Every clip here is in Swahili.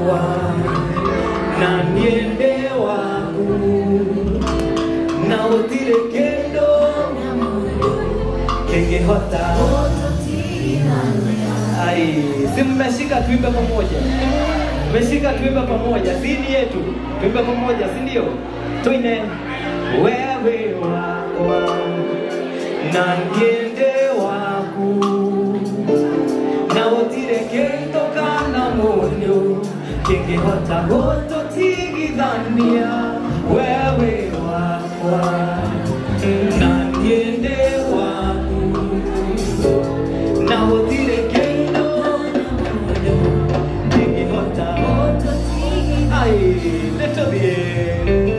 wakwa na niende waku na utire kendo kenge hota. Ai, si mmeshika tuimbe pamoja. Mmeshika tuimbe pamoja. Sini yetu tuimbe pamoja, si ndio? Tuine wewe wakwa na niende waku na utire kendo kana moyo kenge hota hoto tigithania wewe wakwa na niende waku na utire kendo moyo kenge hota hoto tigithania. Ai, leto bien.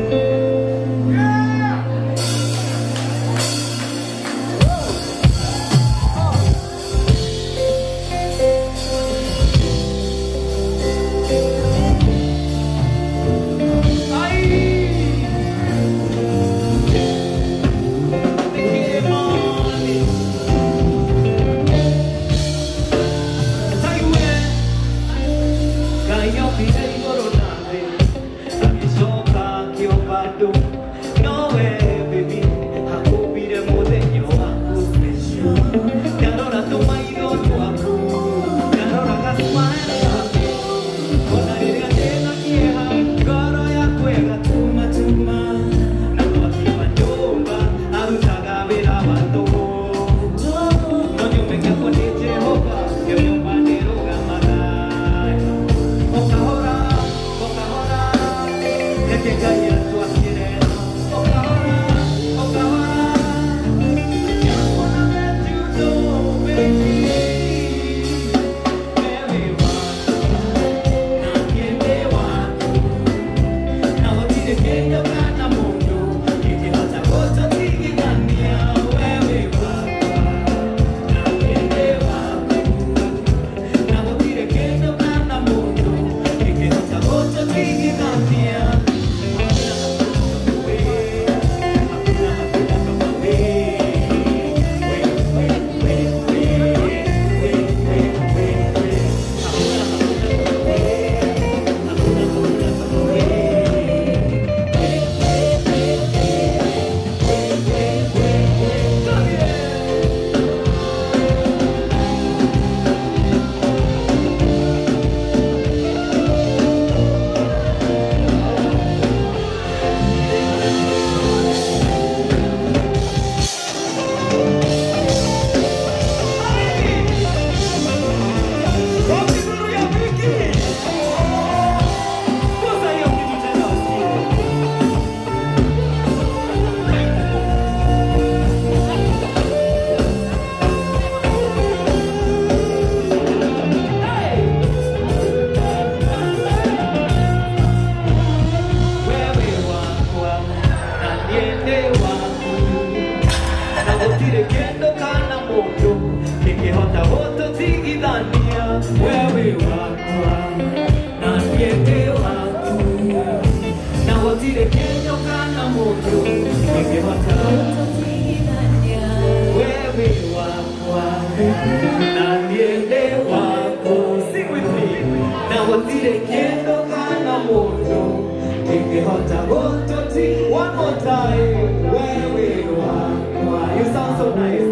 One more time, where we are. You sound so nice.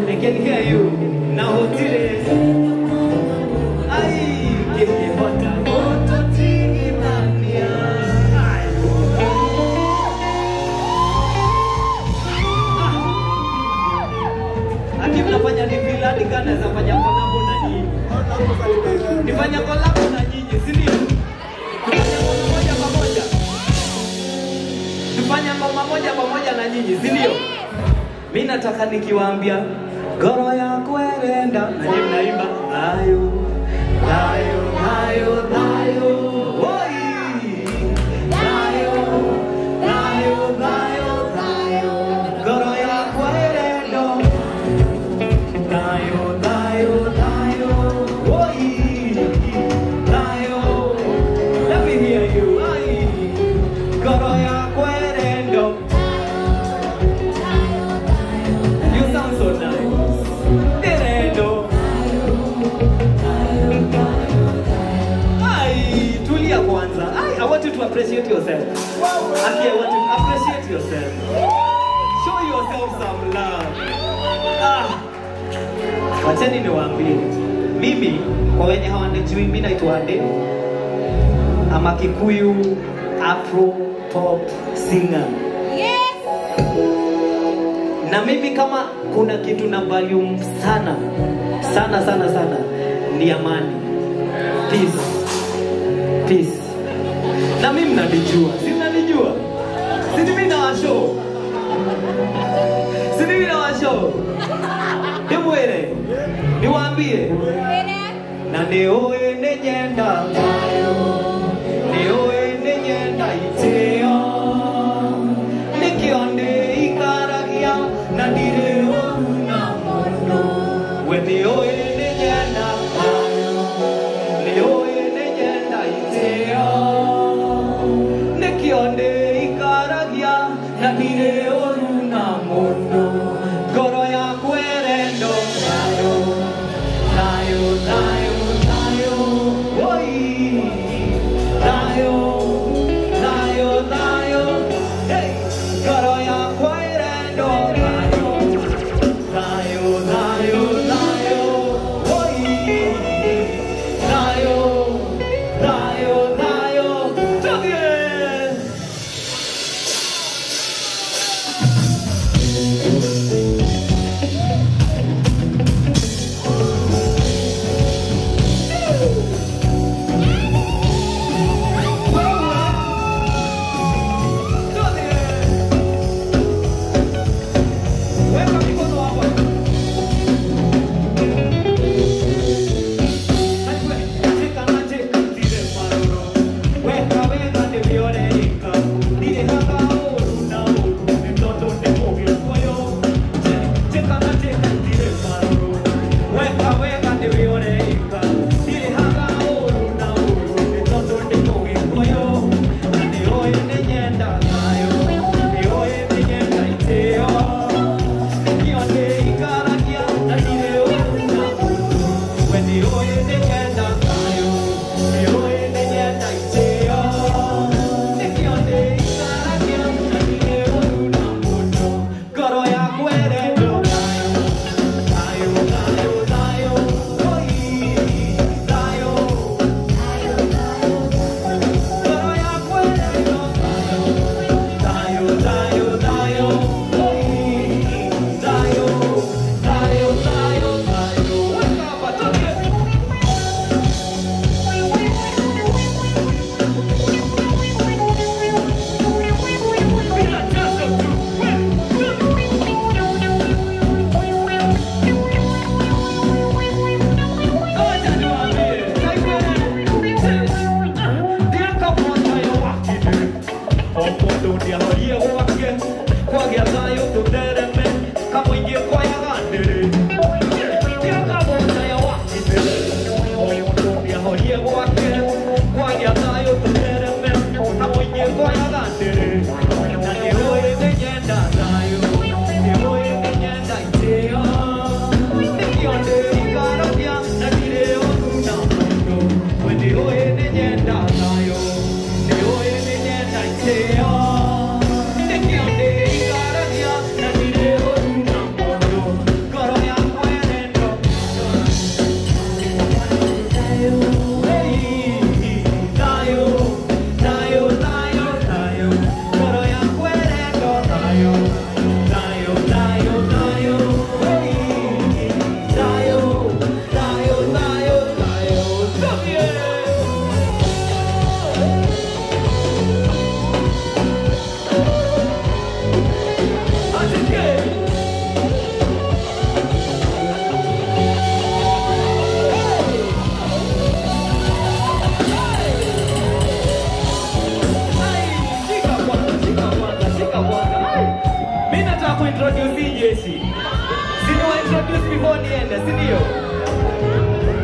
I can hear you. Now today, I give you what I want to see. Aki mnafanya ni vila nikana zafanya kolabo na nyinyi. Nifanya kolabo na nyinyi, si ndio? Tufanya ngoma moja pamoja na nyinyi, si ndio? Mimi nataka nikiwaambia goro yako erenda na nyinyi mnaimba ayo ayo ayo ayo oi ayo ayo ayo ayo goro yako erenda ayo ayo ayo oi ayo. Let me hear you. Ai goro yako erenda. You sound so nice. Erendo. to appreciate yourself. Aki, I want to appreciate yourself. Show yourself some love. Wacheni niwaambie. Mimi, kwa wenye hawanijui, mimi naitwa Ade. Ama Kikuyu Afro Pop Singer. Yes! Na mimi kama kuna kitu na value sana ni amani. Peace. Peace. Na mimi mnanijua. Si mnanijua? Si mimi nawashow. Si mimi nawashow. Demwele. Niwaambie. Na leo ene nyenda. Leo ene nyenda iteo. Nikionde ikaragia na direo na mono. When leo ene nyenda. Leo ene nyenda iteo. Nikionde ikaragia na direo na mono. Goro ya kwerendo.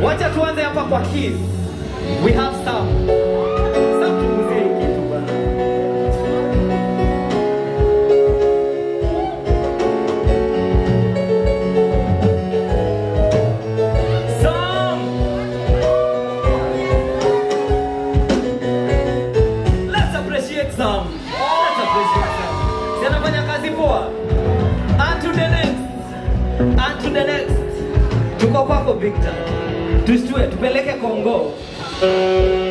Wacha tuanze hapa kwa Kiss. We have some tukuzie kitu bana. Some. Let's Victor. Tushtue, tupeleke Kongo. Hey!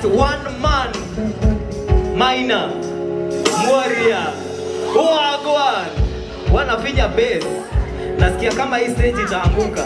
One man Maina Mwaria Wagwan wanafinya bass. Nasikia kama hii stage itaanguka.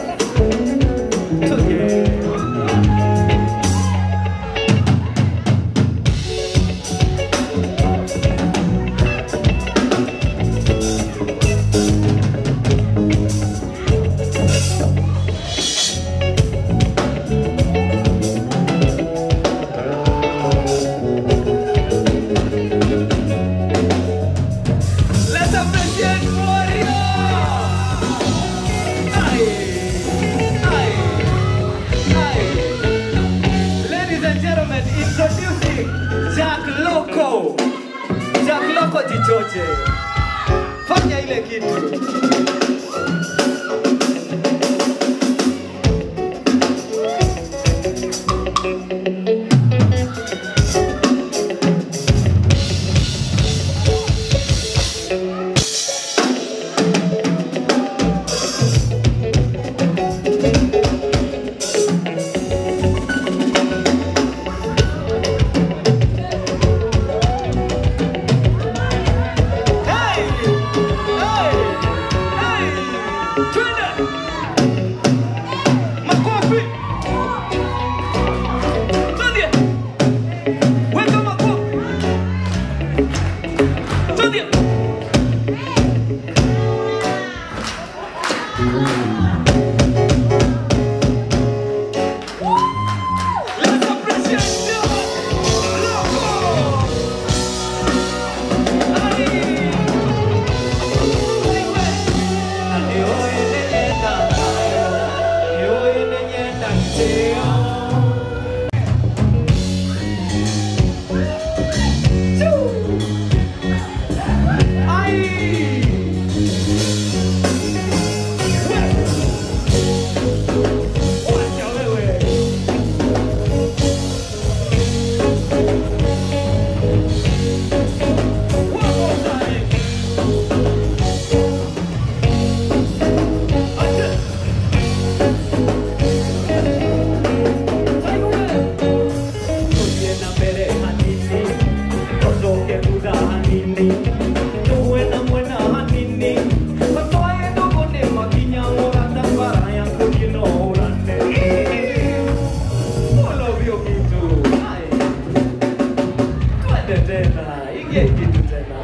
Jack Loco jichoche. Fanya ile kitu.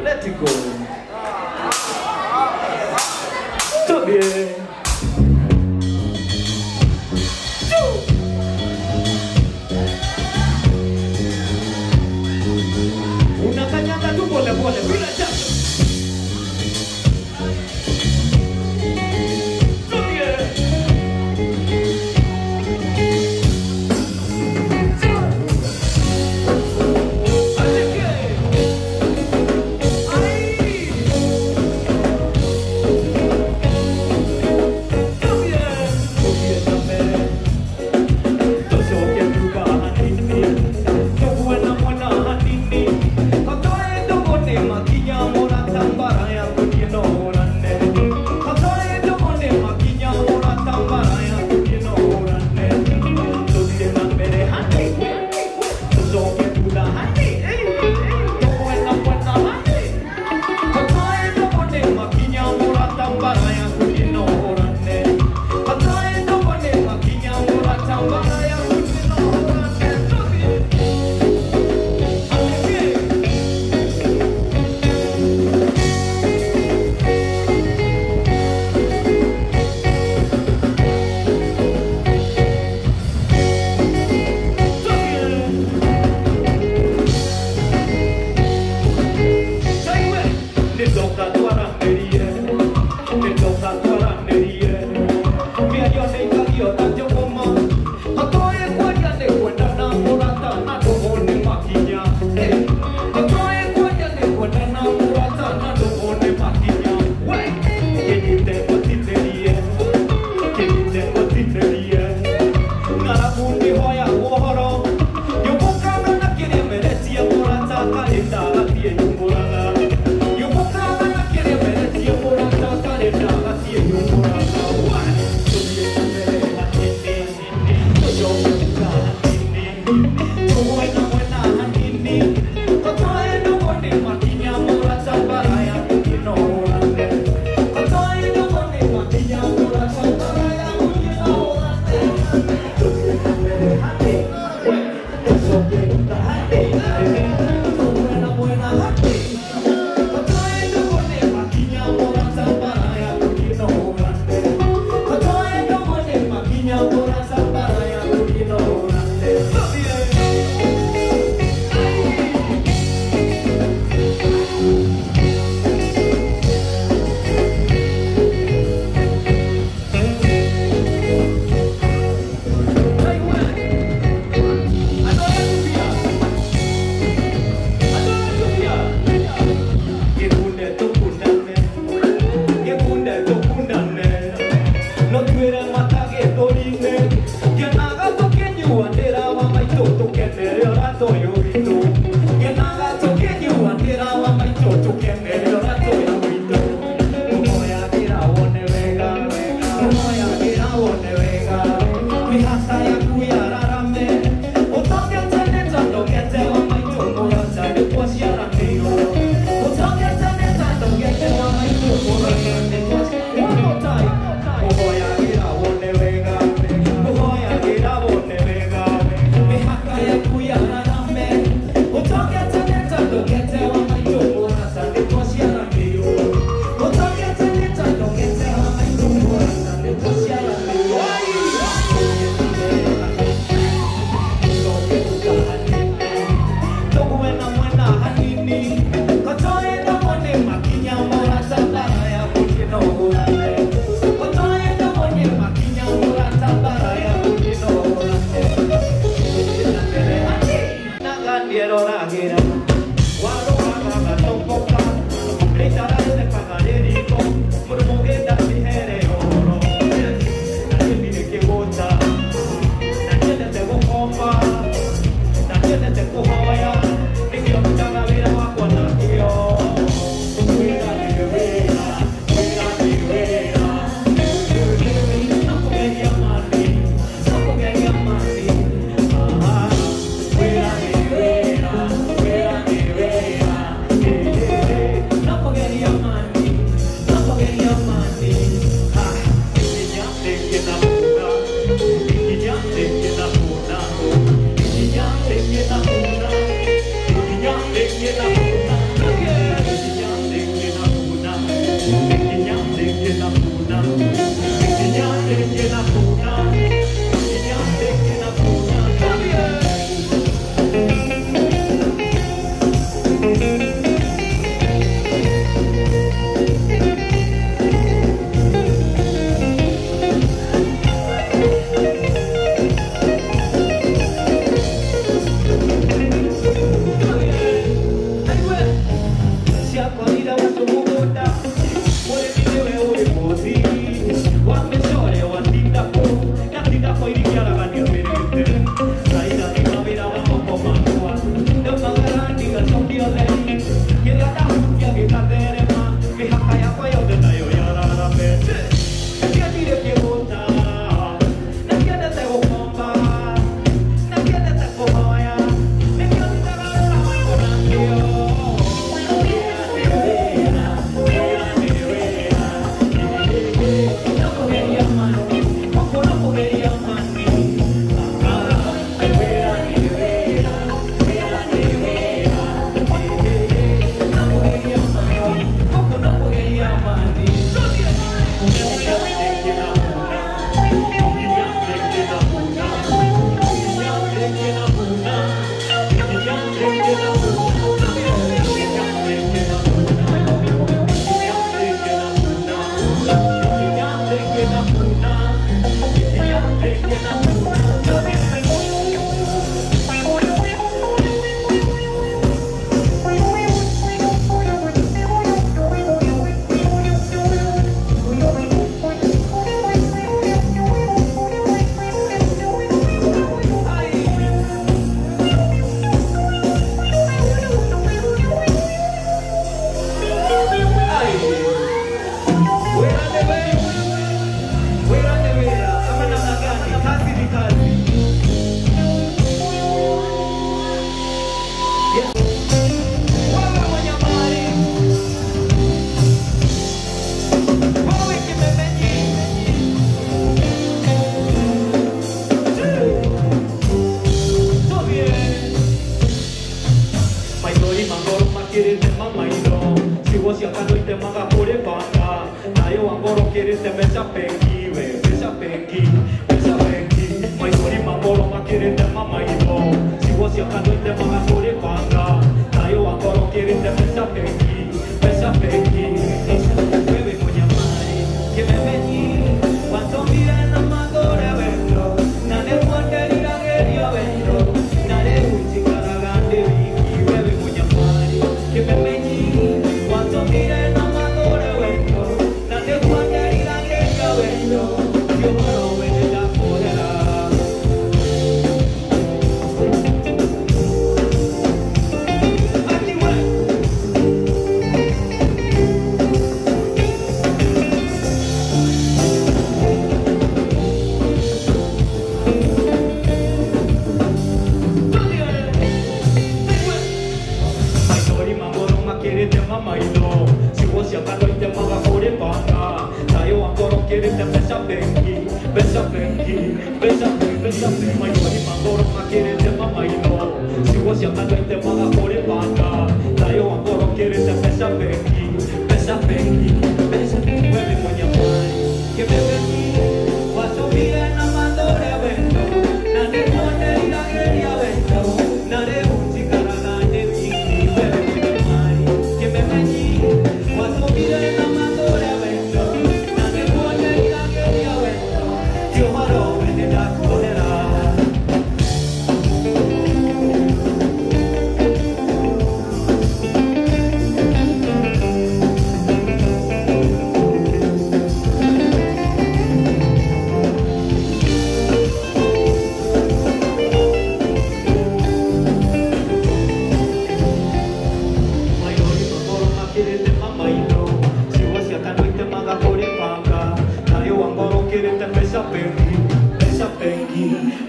Let it go. Stop here. Unakanyanga tu pole pole bila jasho. Stop here. cia kando itemaga kũrĩ banga thayũ wa ngoro kĩrĩte mbeca bengi mbeca bengi mbeca bengi mbeca bengi maithori ma ngoro makĩrĩte mamaino ciugo cia kando itemaga kũrĩ banga thayũ wa ngoro kĩrĩte mbeca bengi mbeca bengi mbeca bengi wewe mwenye mwai kĩbebeni wasubire na mandore wendo na nĩkuone irageria wendo na rĩu njikaraga ndĩ wiki wewe mwenye mwai kĩbebeni wasubire na mandore wendo na nĩkuone irageria wendo ti ũhoro wene ndakuonera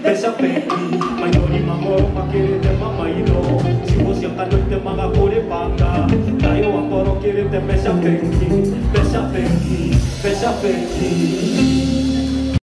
Besa pengi, mayori mamoro makirete mamaino. Sigo siakando itemaga kore panga. Tayo wangoro kirete besa pengi, besa pengi, besa pengi.